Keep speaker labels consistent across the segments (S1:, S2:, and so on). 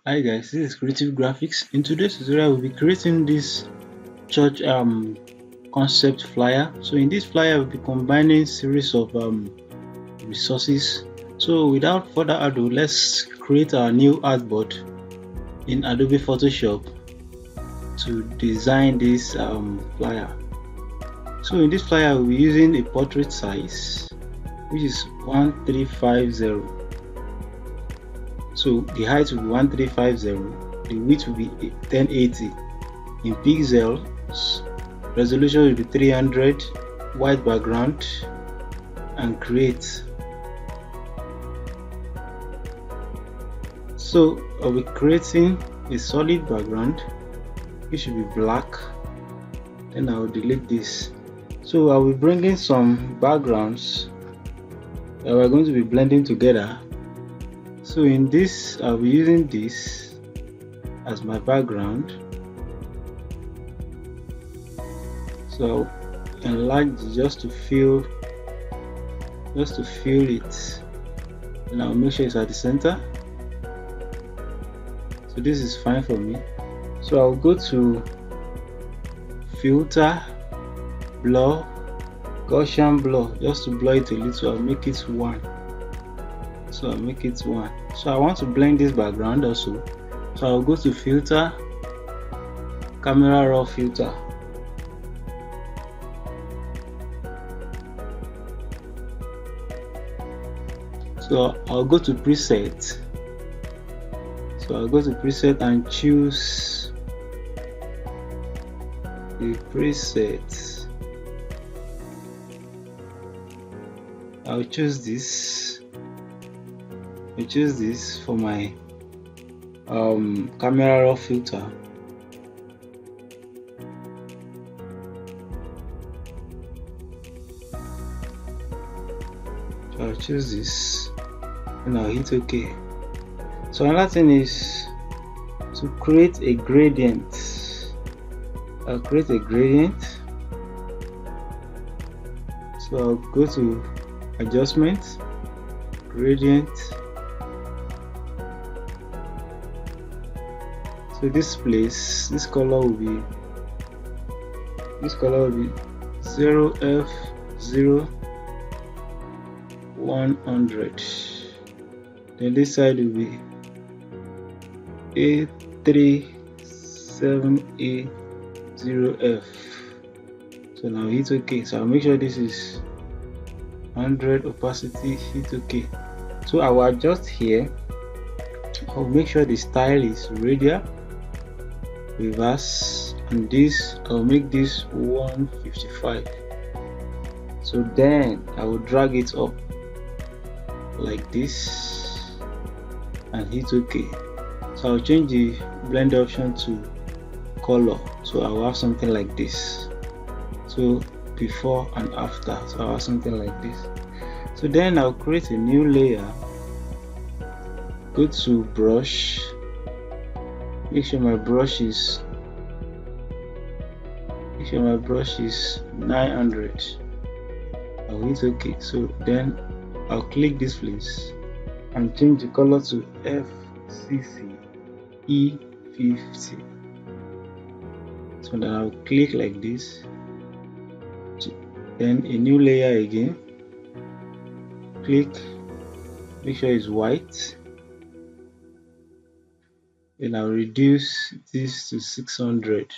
S1: Hi guys, this is Creative Graphics. In today's tutorial, we'll be creating this church concept flyer. So in this flyer, we'll be combining series of resources. So without further ado, let's create our new artboard in Adobe Photoshop to design this flyer. So in this flyer, we'll be using a portrait size, which is 1350. So the height will be 1350, the width will be 1080. In pixels, resolution will be 300, white background, and create. So I'll be creating a solid background, which should be black. Then I'll delete this. So I'll be bringing some backgrounds that we're going to be blending together. So in this, I'll be using this as my background. So I'll enlarge just to feel it, and I'll make sure it's at the center. So this is fine for me. So I'll go to filter, blur, Gaussian blur, just to blur it a little. I'll make it 1. So I'll make it 1. So I want to blend this background also. So I'll go to filter, camera raw filter. So I'll go to preset. So I'll go to preset and choose the preset. I'll choose this. I choose this for my camera raw filter. So I'll choose this and I'll hit OK. So another thing is to create a gradient. I'll create a gradient. So I'll go to adjustment, gradient. So this place, this color will be 0F0100. Then this side will be A37A0F. So now hit OK. So I'll make sure this is 100 opacity, hit OK. So I will adjust here. I'll make sure the style is radial, reverse, and this I'll make this 155. So then I will drag it up like this and hit OK. So I'll change the blend option to color, so I'll have something like this. So before and after, so I'll have something like this. So then I'll create a new layer. Go to brush, make sure my brush is 900. I'll hit OK. So then I'll click this place and change the color to FCC E50. So then I'll click like this. Then a new layer again. Click, make sure it's white. Then I'll reduce this to 600.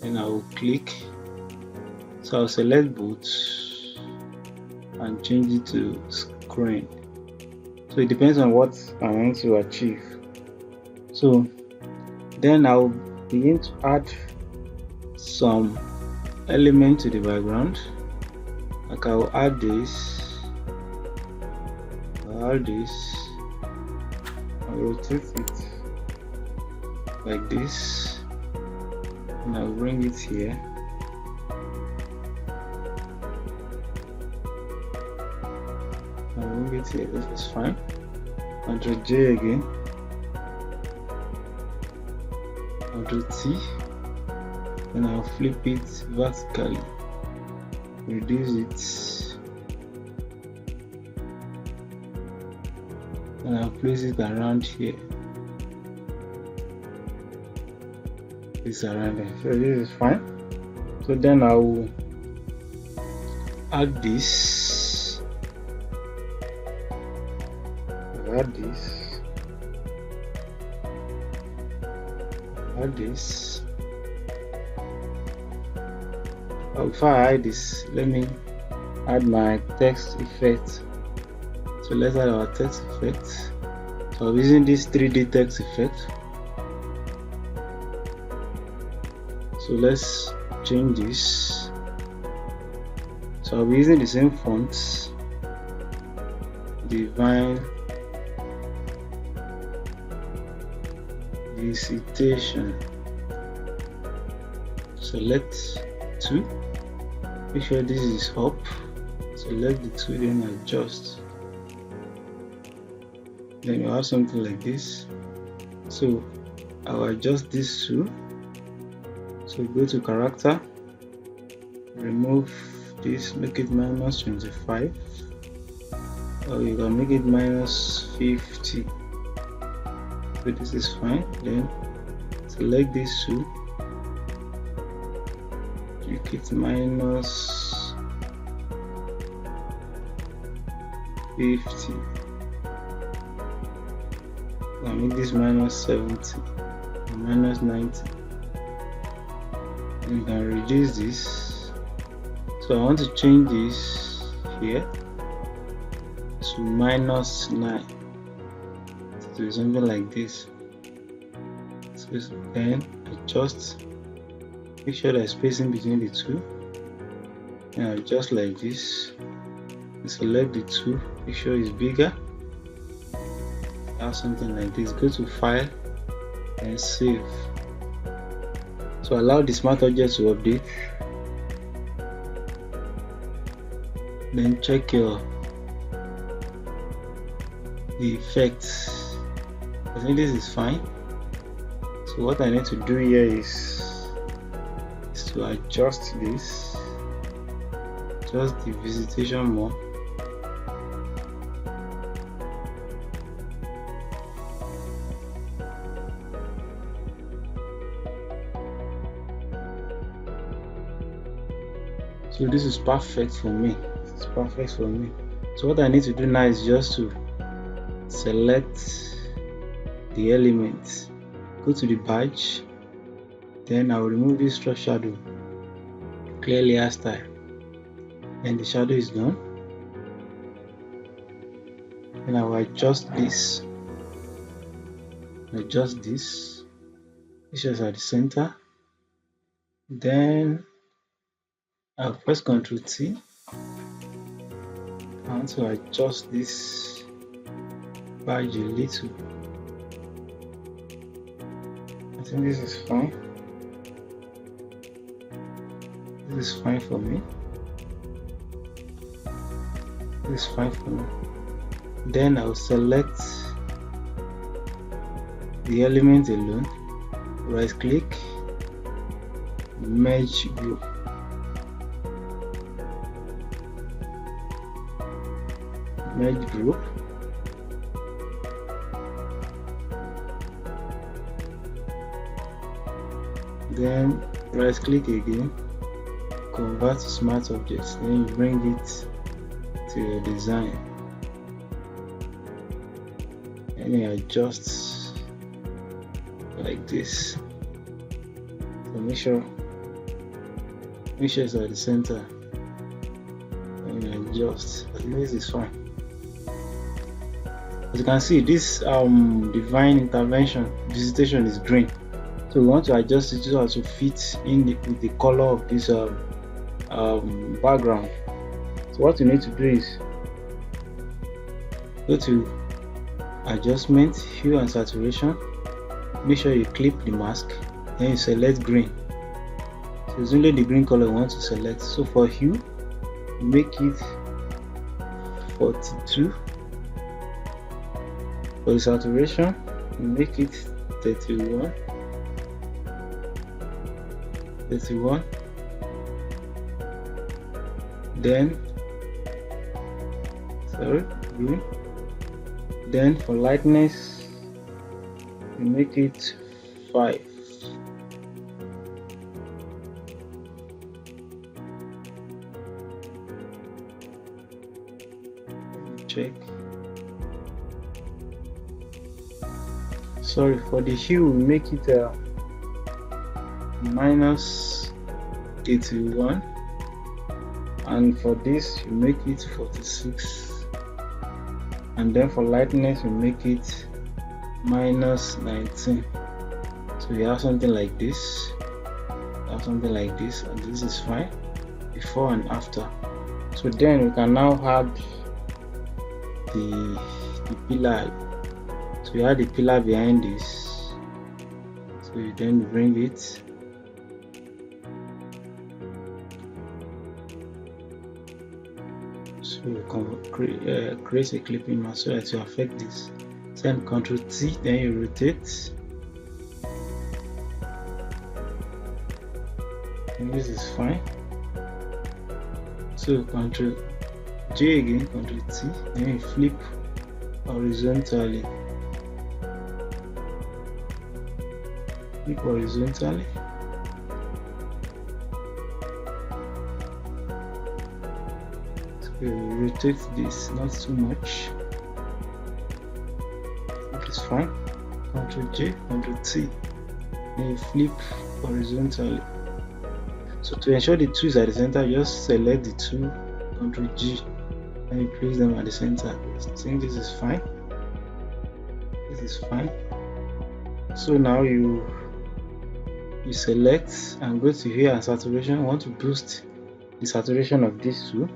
S1: Then I'll click. So I'll select both and change it to screen. So it depends on what I want to achieve. So then I'll begin to add some element to the background. Like I'll add this. I'll rotate it like this, and I'll bring it here. This is fine. Ctrl J again. Ctrl T, and I'll flip it vertically. Reduce it. and I'll place it around here. This around there. So this is fine. So then I'll add this. Add this. Add this. Before I add this, let me add my text effect. So let's add our text effect. So I'm using this 3D text effect. So let's change this. So I'll be using the same fonts, Divine Visitation. Select 2. Make sure this is up. Select the 2, then adjust. Then you have something like this. So I'll adjust this 2. So go to character, remove this, make it -25, or you can make it -50. So this is fine. Then select this 2, make it -50. I'll make this -70 or -90. You can reduce this. So I want to change this here to -9. So something like this. So then adjust. Make sure there's spacing between the 2. And adjust like this. And select the 2. Make sure it's bigger. Have something like this. Go to File and Save. So allow the smart object to update. Then check the effects. I think this is fine. So what I need to do here is to adjust this. Adjust the visitation more. So this is perfect for me. It's perfect for me. So what I need to do now is just to select the elements, go to the badge, then I will remove this straw shadow, clear layer style, and the shadow is done. And I will adjust this. Adjust this. This is at the center. Then I'll press Ctrl T. I want to adjust this badge a little. I think this is fine. This is fine for me. This is fine for me. Then I'll select the element alone, right click, merge group. Merge group. Then right click again, convert to smart objects, then you bring it to your design and you adjust like this. So make sure it's at the center and you adjust. I think this is fine. As you can see, this divine intervention visitation is green, so we want to adjust it so as to fit in with the color of this background. So what you need to do is go to adjustment, hue and saturation, make sure you clip the mask, then you select green. So it's only the green color we want to select. So for hue, make it 42. For the saturation, make it 31. Then green. Then for lightness, we make it 5. Check. Sorry, for the hue we make it -81, and for this you make it 46, and then for lightness we make it -19. So we have something like this, and this is fine, before and after. So then we can now add the pillar. So we add the pillar behind this, so you then bring it, so you can create a clipping mask so that you affect this. Then Ctrl T, then you rotate, and this is fine. So Ctrl J again, Ctrl T, then you flip horizontally. So you rotate this, not too much. It's fine. Ctrl J, Ctrl T, then you flip horizontally. So to ensure the two is at the center, just select the two, Ctrl G, and you place them at the center. I think this is fine. So now you select and go to here and saturation. You want to boost the saturation of these two.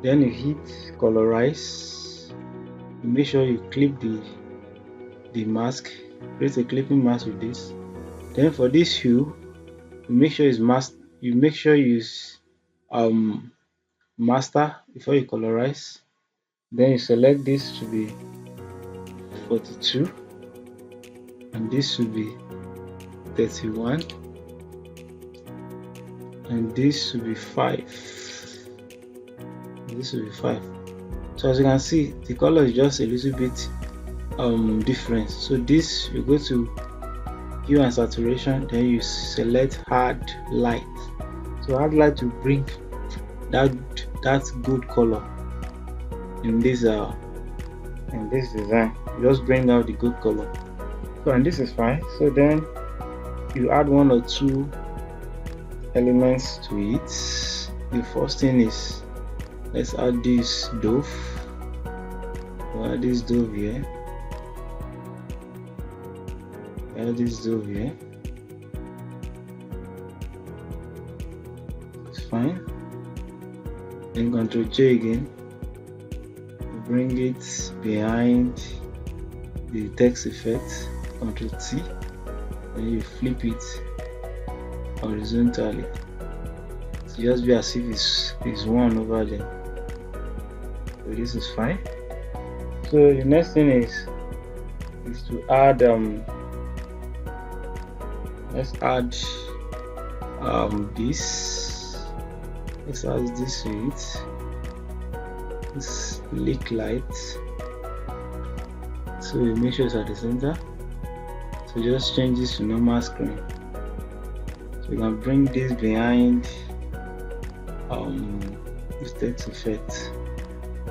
S1: Then you hit colorize. You make sure you clip the mask. Create a clipping mask with this. Then for this hue, you make sure it's mask. You make sure you use master before you colorize. Then you select this to be 42, and this should be 31, and this should be 5. So as you can see, the color is just a little bit different. So this, you go to hue and saturation, then you select hard light. So hard light will bring that good color in this design. Just bring out the good color. So, and this is fine. So then you add 1 or 2 elements to it. The first thing is, let's add this dove. We'll add this dove here. It's fine. Then Ctrl J again. Bring it behind the text effect. Ctrl T. Then you flip it horizontally. So just be as if it's one over there. So this is fine. So the next thing is to add let's add this. Let's add this to it. This leak light. So we make sure it's at the center. So just change this to normal screen. So you can bring this behind the text effect.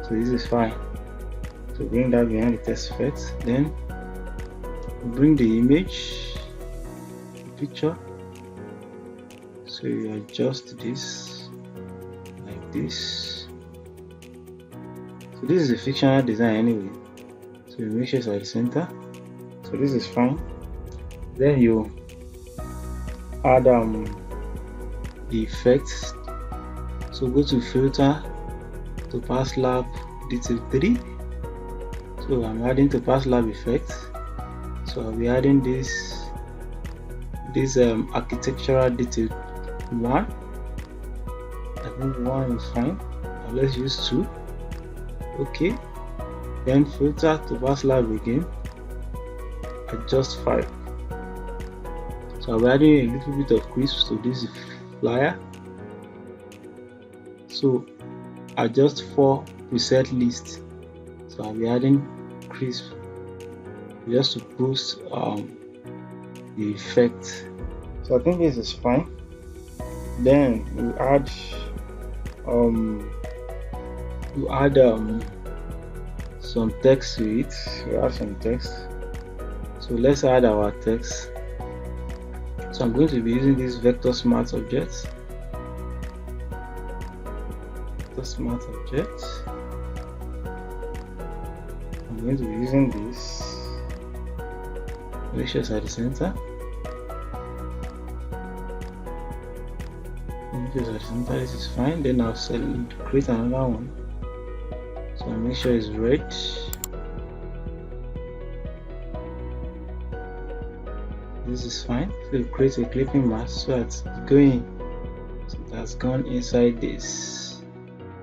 S1: So this is fine. So bring that behind the text effect. Then bring the image, the picture. So you adjust this like this. So this is a fictional design anyway. So you make sure it's at the center. So this is fine. Then you add the effects. So go to filter, topaz lab, detail 3. So I'm adding topaz lab effect. So I'll be adding this architectural detail 1. I think 1 is fine. Now let's use 2. Okay. Then filter topaz lab again. Adjust 5. So I'm adding a little bit of crisp to this flyer. So adjust 4 preset list. So I'll be adding crisp just to boost the effect. So I think this is fine. Then we add some text to it. We add some text. So let's add our text. So I'm going to be using this vector smart object. I'm going to be using this. Make sure it's at the center. Make sure it's at the center. This is fine. Then I'll create another one. So I'll make sure it's red. This is fine. So create a clipping mask so that's going. So that's gone inside this.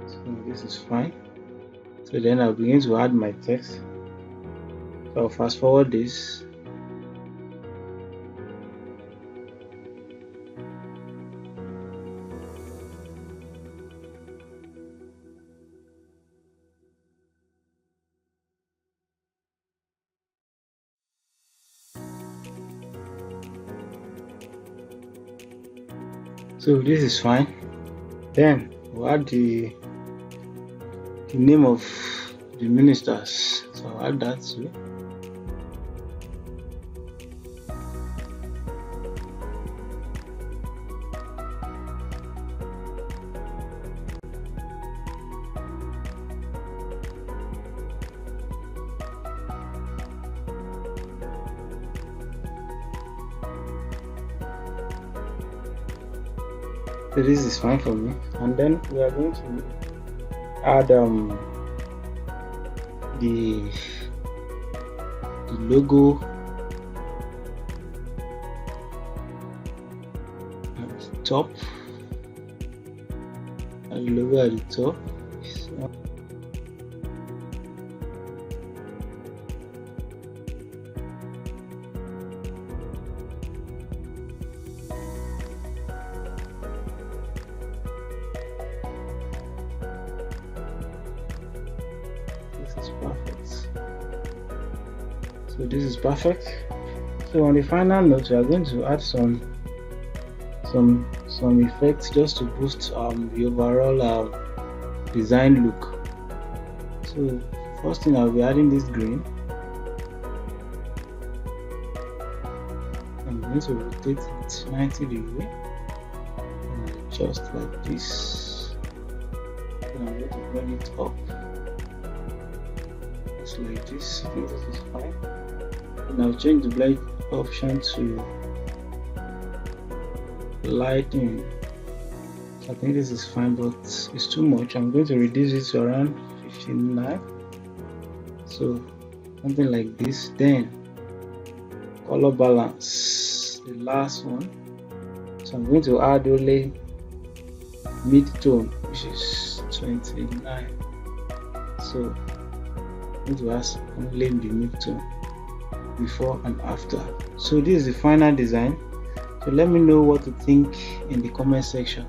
S1: So this is fine. So then I'll begin to add my text. So I'll fast forward this. So this is fine. Then we'll add the name of the ministers. So I'll add that too. So this is fine for me, and then we are going to add the logo at the top, and the logo at the top. So this is perfect. So on the final note, we are going to add some effects just to boost the overall design look. So first thing, I'll be adding this green. I'm going to rotate it 90 degrees and just like this. And I'm going to bring it up just like this. I think this is fine. And I'll change the blend option to lighting. I think this is fine, but it's too much. I'm going to reduce it to around 59. So something like this. Then color balance, the last one. So I'm going to add only mid-tone, which is 29. So I'm going to add only the mid-tone before and after. So this is the final design. So let me know what you think in the comment section.